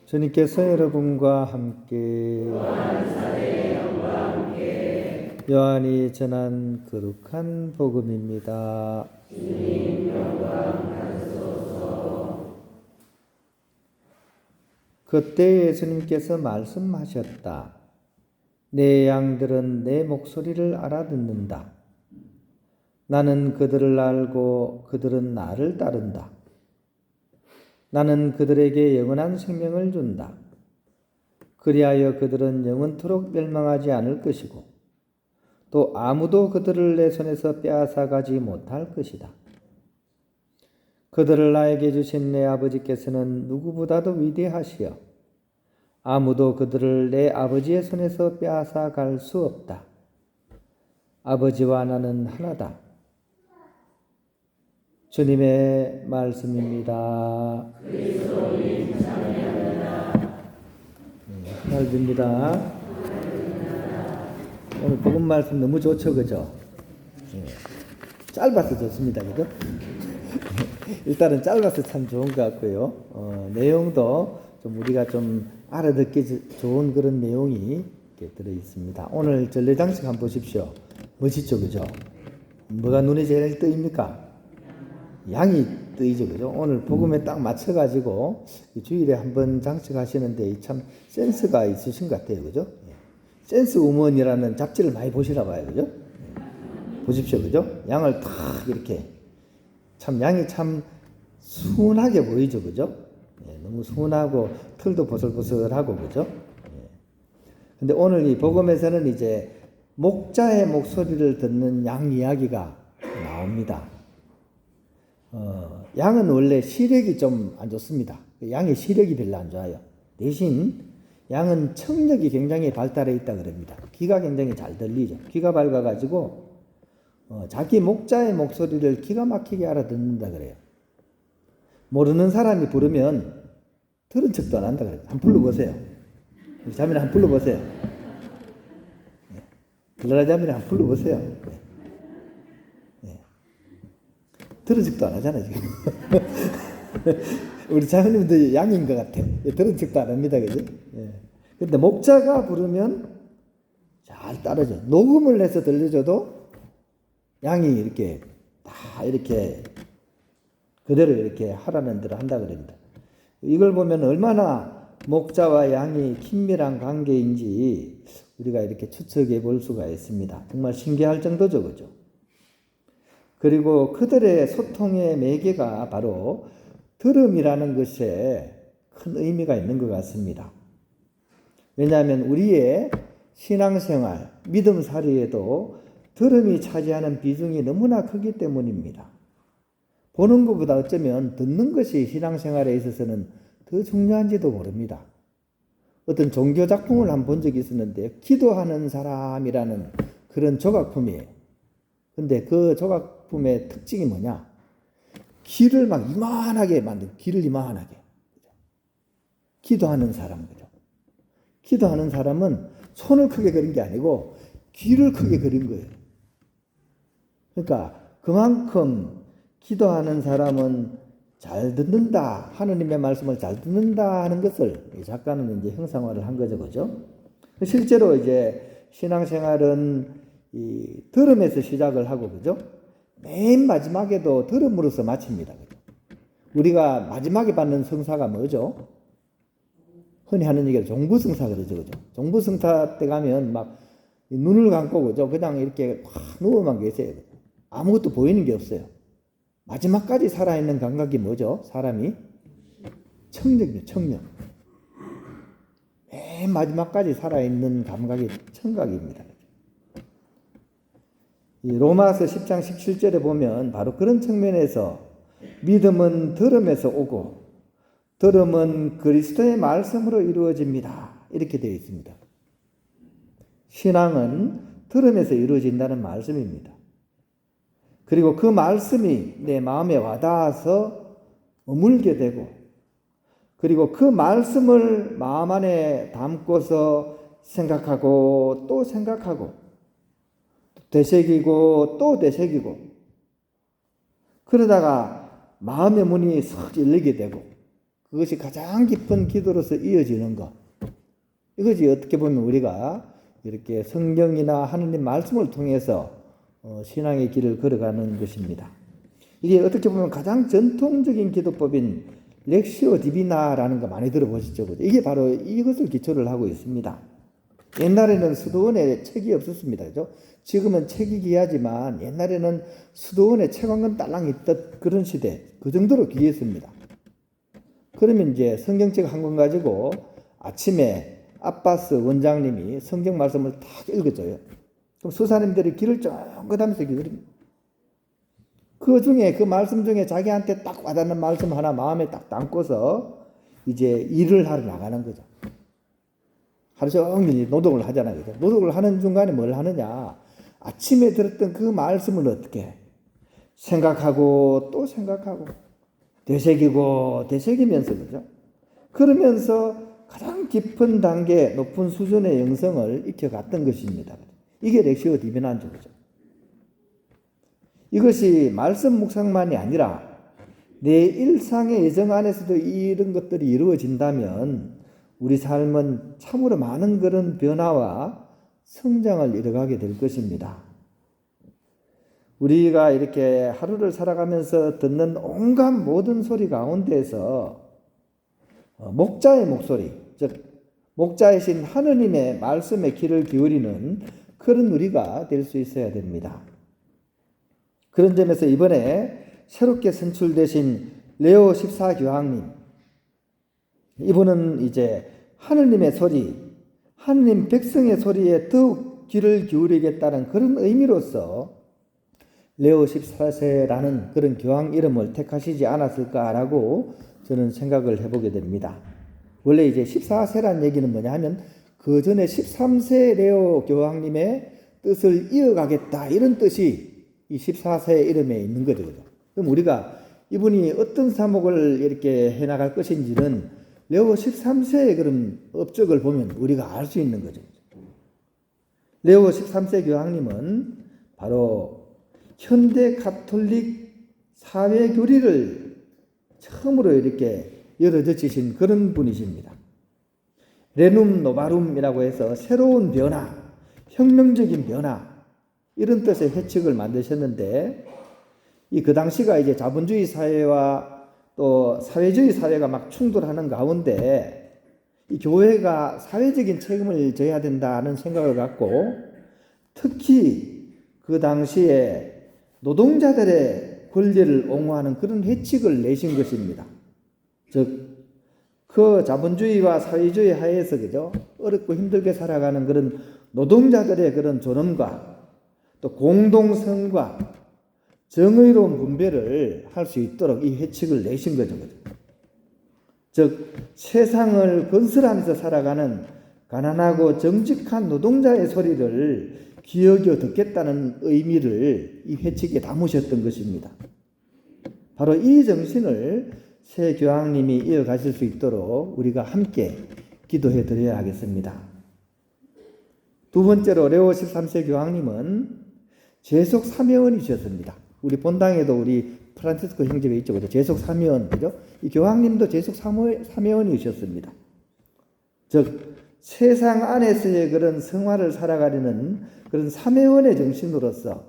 주님께서 여러분과 함께 요한이 전한 거룩한 복음입니다. 주님 영광하소서. 그때 예수님께서 말씀하셨다. 내 양들은 내 목소리를 알아듣는다. 나는 그들을 알고 그들은 나를 따른다. 나는 그들에게 영원한 생명을 준다. 그리하여 그들은 영원토록 멸망하지 않을 것이고 또 아무도 그들을 내 손에서 빼앗아가지 못할 것이다. 그들을 나에게 주신 내 아버지께서는 누구보다도 위대하시여 아무도 그들을 내 아버지의 손에서 빼앗아갈 수 없다. 아버지와 나는 하나다. 주님의 말씀입니다. 그리스도님 찬양합니다. 하늘입니다. 오늘 복음 말씀 너무 좋죠, 그죠? 짧아서 좋습니다, 그죠? 일단은 짧아서 참 좋은 것 같고요. 내용도 좀 우리가 좀 알아듣기 좋은 그런 내용이 이렇게 들어 있습니다. 오늘 전례장식 한번 보십시오. 멋있죠, 그죠? 뭐가 눈에 제일 띄입니까? 양이 뜨이죠, 그죠? 오늘 복음에 딱 맞춰가지고 주일에 한번 장식하시는데 참 센스가 있으신 것 같아요, 그죠? 센스 우먼이라는 잡지를 많이 보시나 봐요, 그죠? 보십시오, 그죠? 양을 탁 이렇게 참 양이 참 순하게 보이죠, 그죠? 너무 순하고 털도 보슬보슬하고, 그죠? 근데 오늘 이 복음에서는 이제 목자의 목소리를 듣는 양 이야기가 나옵니다. 양은 원래 시력이 좀 안 좋습니다. 양의 시력이 별로 안 좋아요. 대신 양은 청력이 굉장히 발달해 있다 그럽니다. 귀가 굉장히 잘 들리죠. 귀가 밝아가지고 자기 목자의 목소리를 기가 막히게 알아듣는다 그래요. 모르는 사람이 부르면 들은 척도 안 한다 그래요. 한번 불러보세요. 자매를 한번 불러보세요. 들라라 자매를 한번 불러보세요. 들은 척도 안 하잖아요, 지금. 우리 자매님도 양인 것 같아요. 들은 척도 안 합니다, 그죠? 근데 목자가 부르면 잘 따르죠. 녹음을 해서 들려줘도 양이 이렇게 다 이렇게 그대로 이렇게 하라는 대로 한다 그럽니다. 이걸 보면 얼마나 목자와 양이 긴밀한 관계인지 우리가 이렇게 추측해 볼 수가 있습니다. 정말 신기할 정도죠, 그죠? 그리고 그들의 소통의 매개가 바로 들음이라는 것에 큰 의미가 있는 것 같습니다. 왜냐하면 우리의 신앙생활, 믿음살이에도 들음이 차지하는 비중이 너무나 크기 때문입니다. 보는 것보다 어쩌면 듣는 것이 신앙생활에 있어서는 더 중요한지도 모릅니다. 어떤 종교작품을 한번 본 적이 있었는데 기도하는 사람이라는 그런 조각품이에요. 근데 그 조각품의 특징이 뭐냐? 귀를 막 이만하게 만든, 귀를 이만하게. 기도하는 사람, 그죠? 기도하는 사람은 손을 크게 그린 게 아니고 귀를 크게 그린 거예요. 그러니까 그만큼 기도하는 사람은 잘 듣는다, 하느님의 말씀을 잘 듣는다 하는 것을 작가는 이제 형상화를 한 거죠, 그죠? 실제로 이제 신앙생활은 이 들음에서 시작을 하고, 그죠? 맨 마지막에도 들음으로써 마칩니다, 그죠? 우리가 마지막에 받는 성사가 뭐죠? 흔히 하는 얘기로 종부성사 그러죠, 그죠? 종부성사 때 가면 막 눈을 감고, 그죠? 그냥 이렇게 확 누워만 계세요. 아무것도 보이는 게 없어요. 마지막까지 살아있는 감각이 뭐죠? 사람이 청력이죠, 청력. 맨 마지막까지 살아있는 감각이 청각입니다. 이 로마서 10장 17절에 보면 바로 그런 측면에서 믿음은 들음에서 오고 들음은 그리스도의 말씀으로 이루어집니다. 이렇게 되어 있습니다. 신앙은 들음에서 이루어진다는 말씀입니다. 그리고 그 말씀이 내 마음에 와닿아서 머물게 되고 그리고 그 말씀을 마음 안에 담고서 생각하고 또 생각하고 되새기고 또 되새기고 그러다가 마음의 문이 석 열리게 되고 그것이 가장 깊은 기도로서 이어지는 것. 이것이 어떻게 보면 우리가 이렇게 성경이나 하느님 말씀을 통해서 신앙의 길을 걸어가는 것입니다. 이게 어떻게 보면 가장 전통적인 기도법인 렉시오 디비나라는 거 많이 들어보셨죠? 이게 바로 이것을 기초를 하고 있습니다. 옛날에는 수도원에 책이 없었습니다. 그죠? 지금은 책이 귀하지만 옛날에는 수도원에 책 한 권 딸랑 있던 그런 시대, 그 정도로 귀했습니다. 그러면 이제 성경책 한 권 가지고 아침에 아빠스 원장님이 성경 말씀을 딱 읽어줘요. 그럼 수사님들이 길을 쫑긋하면서 기울입니다. 그 중에 그 말씀 중에 자기한테 딱 와닿는 말씀 하나 마음에 딱 담고서 이제 일을 하러 나가는 거죠. 하루 종일 노동을 하잖아요. 그죠? 노동을 하는 중간에 뭘 하느냐? 아침에 들었던 그 말씀을 어떻게 생각하고 또 생각하고 되새기고 되새기면서 그죠? 그러면서 가장 깊은 단계, 높은 수준의 영성을 익혀갔던 것입니다. 이게 렉시오 디비나인 거죠. 이것이 말씀 묵상만이 아니라 내 일상의 예정 안에서도 이런 것들이 이루어진다면 우리 삶은 참으로 많은 그런 변화와 성장을 이뤄가게 될 것입니다. 우리가 이렇게 하루를 살아가면서 듣는 온갖 모든 소리 가운데서 목자의 목소리, 즉 목자이신 하느님의 말씀에 귀를 기울이는 그런 우리가 될 수 있어야 됩니다. 그런 점에서 이번에 새롭게 선출되신 레오 14교황님, 이분은 이제 하느님의 소리, 하느님 백성의 소리에 더욱 귀를 기울이겠다는 그런 의미로서 레오 14세라는 그런 교황 이름을 택하시지 않았을까라고 저는 생각을 해보게 됩니다. 원래 이제 14세란 얘기는 뭐냐 하면 그 전에 13세 레오 교황님의 뜻을 이어가겠다 이런 뜻이 이 14세 이름에 있는 거죠. 그럼 우리가 이분이 어떤 사목을 이렇게 해나갈 것인지는 레오 13세의 그런 업적을 보면 우리가 알 수 있는 거죠. 레오 13세 교황님은 바로 현대 가톨릭 사회 교리를 처음으로 이렇게 열어젖히신 그런 분이십니다. 레눔 노바룸이라고 해서 새로운 변화, 혁명적인 변화 이런 뜻의 회칙을 만드셨는데 그 당시가 이제 자본주의 사회와 또 사회주의 사회가 막 충돌하는 가운데 이 교회가 사회적인 책임을 져야 된다는 생각을 갖고 특히 그 당시에 노동자들의 권리를 옹호하는 그런 회칙을 내신 것입니다. 즉, 그 자본주의와 사회주의 하에서 그죠? 어렵고 힘들게 살아가는 그런 노동자들의 그런 존엄과 또 공동성과 정의로운 분배를 할 수 있도록 이 회칙을 내신 거죠. 즉, 세상을 건설하면서 살아가는 가난하고 정직한 노동자의 소리를 기어겨 듣겠다는 의미를 이 회칙에 담으셨던 것입니다. 바로 이 정신을 새 교황님이 이어가실 수 있도록 우리가 함께 기도해 드려야 하겠습니다. 두 번째로 레오 13세 교황님은 제속 사명원이셨습니다. 우리 본당에도 우리 프란치스코 형제가 있죠. 그죠? 제속 사명원. 그죠? 이 교황님도 제속 사명원이셨습니다. 즉, 세상 안에서의 그런 생활을 살아가려는 그런 사명원의 정신으로서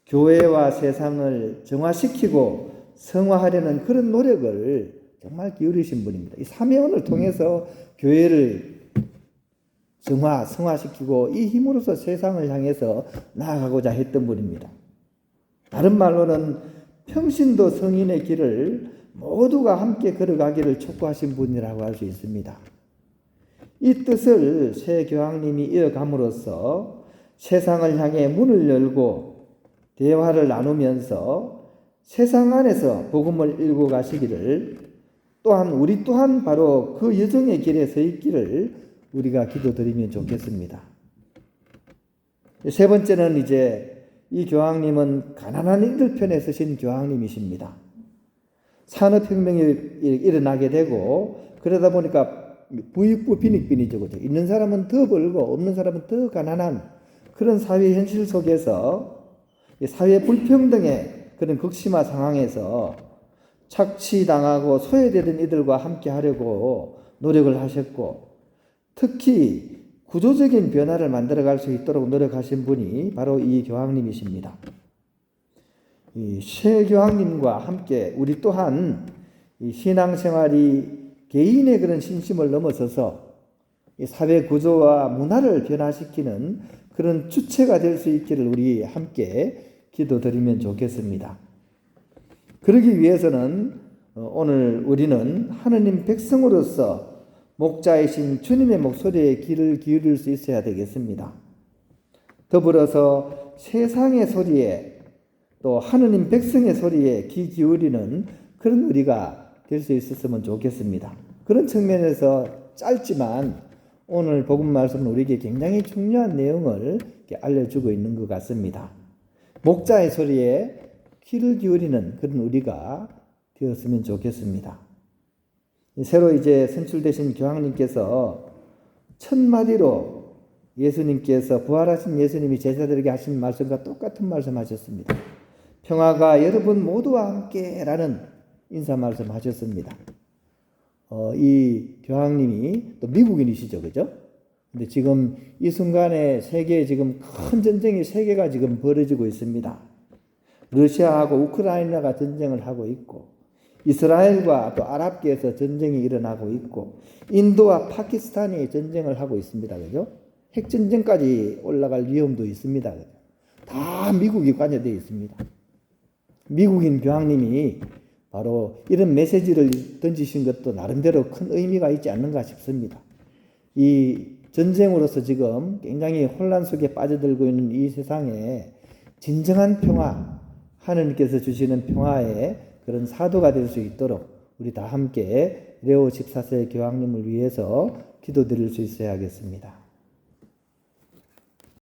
교회와 세상을 정화시키고 성화하려는 그런 노력을 정말 기울이신 분입니다. 이 사명원을 통해서 교회를 성화시키고 이 힘으로써 세상을 향해서 나아가고자 했던 분입니다. 다른 말로는 평신도 성인의 길을 모두가 함께 걸어가기를 촉구하신 분이라고 할 수 있습니다. 이 뜻을 새 교황님이 이어감으로써 세상을 향해 문을 열고 대화를 나누면서 세상 안에서 복음을 일구 가시기를 또한 우리 또한 바로 그 여정의 길에 서 있기를 우리가 기도드리면 좋겠습니다. 세 번째는 이제 이 교황님은 가난한 이들 편에 서신 교황님이십니다. 산업혁명이 일어나게 되고 그러다 보니까 부익부 빈익빈이죠. 그죠? 있는 사람은 더 벌고 없는 사람은 더 가난한 그런 사회 현실 속에서 사회 불평등의 그런 극심한 상황에서 착취당하고 소외되던 이들과 함께 하려고 노력을 하셨고 특히 구조적인 변화를 만들어갈 수 있도록 노력하신 분이 바로 이 교황님이십니다. 이 薛 교황님과 함께 우리 또한 이 신앙생활이 개인의 그런 신심을 넘어서서 이 사회 구조와 문화를 변화시키는 그런 주체가 될 수 있기를 우리 함께 기도드리면 좋겠습니다. 그러기 위해서는 오늘 우리는 하느님 백성으로서 목자이신 주님의 목소리에 귀를 기울일 수 있어야 되겠습니다. 더불어서 세상의 소리에 또 하느님 백성의 소리에 귀 기울이는 그런 우리가 될 수 있었으면 좋겠습니다. 그런 측면에서 짧지만 오늘 복음 말씀은 우리에게 굉장히 중요한 내용을 알려주고 있는 것 같습니다. 목자의 소리에 귀를 기울이는 그런 우리가 되었으면 좋겠습니다. 새로 이제 선출되신 교황님께서 첫 마디로 예수님께서 부활하신 예수님이 제자들에게 하신 말씀과 똑같은 말씀하셨습니다. 평화가 여러분 모두와 함께라는 인사 말씀하셨습니다. 이 교황님이 또 미국인이시죠, 그죠? 근데 지금 이 순간에 세계에 지금 큰 전쟁이 세계가 지금 벌어지고 있습니다. 러시아하고 우크라이나가 전쟁을 하고 있고 이스라엘과 또 아랍계에서 전쟁이 일어나고 있고 인도와 파키스탄이 전쟁을 하고 있습니다. 그죠? 핵전쟁까지 올라갈 위험도 있습니다. 그죠? 다 미국이 관여되어 있습니다. 미국인 교황님이 바로 이런 메시지를 던지신 것도 나름대로 큰 의미가 있지 않는가 싶습니다. 이 전쟁으로서 지금 굉장히 혼란 속에 빠져들고 있는 이 세상에 진정한 평화, 하느님께서 주시는 평화의 그런 사도가 될 수 있도록 우리 다 함께 레오 14세 교황님을 위해서 기도드릴 수 있어야겠습니다.